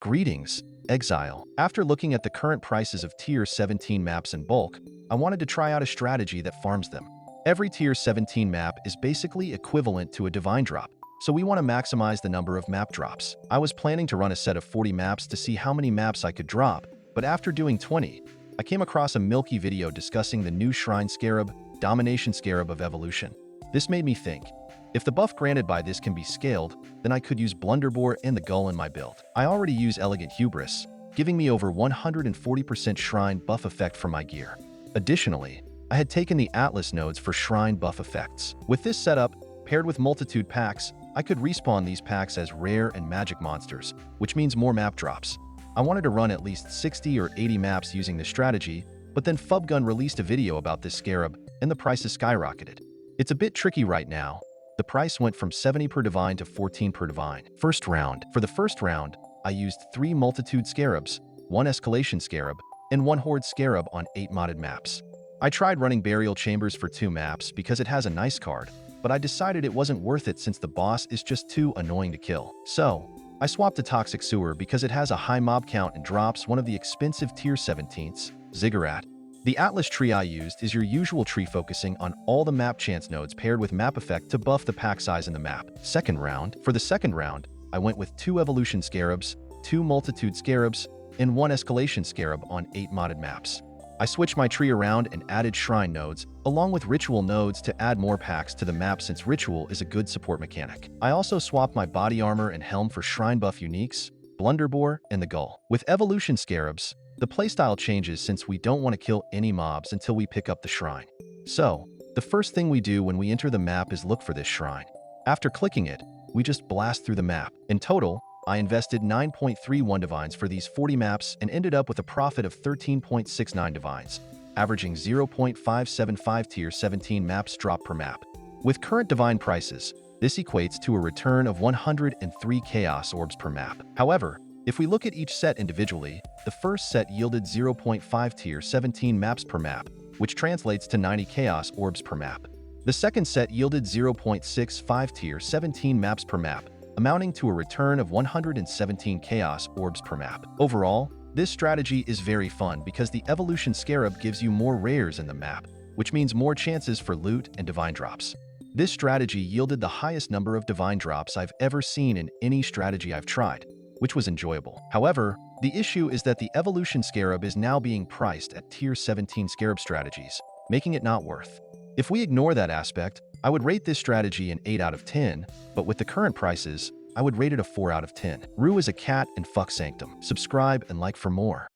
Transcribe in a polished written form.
Greetings, Exile. After looking at the current prices of Tier 17 maps in bulk, I wanted to try out a strategy that farms them. Every Tier 17 map is basically equivalent to a Divine Drop, so we want to maximize the number of map drops. I was planning to run a set of 40 maps to see how many maps I could drop, but after doing 20, I came across a milky video discussing the new Shrine Scarab, Domination Scarab of Evolution. This made me think, if the buff granted by this can be scaled, then I could use Blunderbore and the Gull in my build. I already use Elegant Hubris, giving me over 140% Shrine buff effect for my gear. Additionally, I had taken the Atlas nodes for Shrine buff effects. With this setup, paired with Multitude packs, I could respawn these packs as rare and magic monsters, which means more map drops. I wanted to run at least 60 or 80 maps using this strategy, but then Fubgun released a video about this scarab, and the prices skyrocketed. It's a bit tricky right now. The price went from 70 per divine to 14 per divine. First round. For the first round, I used 3 Multitude Scarabs, 1 Escalation Scarab, and 1 Horde Scarab on 8 modded maps. I tried running Burial Chambers for 2 maps because it has a nice card, but I decided it wasn't worth it since the boss is just too annoying to kill. So, I swapped to Toxic Sewer because it has a high mob count and drops one of the expensive Tier 17s, Ziggurat. The Atlas tree I used is your usual tree focusing on all the map chance nodes paired with map effect to buff the pack size in the map. Second round. For the second round, I went with 2 Evolution Scarabs, 2 Multitude Scarabs, and 1 Escalation Scarab on 8 modded maps. I switched my tree around and added Shrine nodes, along with Ritual nodes to add more packs to the map since Ritual is a good support mechanic. I also swapped my body armor and helm for Shrine buff uniques, Blunderbore, and the Gull. With Evolution Scarabs, the playstyle changes since we don't want to kill any mobs until we pick up the shrine. So, the first thing we do when we enter the map is look for this shrine. After clicking it, we just blast through the map. In total, I invested 9.31 divines for these 40 maps and ended up with a profit of 13.69 divines, averaging 0.575 Tier 17 maps drop per map. With current divine prices, this equates to a return of 103 Chaos Orbs per map. However, if we look at each set individually, the first set yielded 0.5 Tier 17 maps per map, which translates to 90 Chaos Orbs per map. The second set yielded 0.65 Tier 17 maps per map, amounting to a return of 117 Chaos Orbs per map. Overall, this strategy is very fun because the Evolution Scarab gives you more rares in the map, which means more chances for loot and divine drops. This strategy yielded the highest number of divine drops I've ever seen in any strategy I've tried, which was enjoyable. However, the issue is that the Evolution Scarab is now being priced at Tier 17 Scarab strategies, making it not worth. If we ignore that aspect, I would rate this strategy an 8 out of 10, but with the current prices, I would rate it a 4 out of 10. Rue is a cat and fuck sanctum. Subscribe and like for more.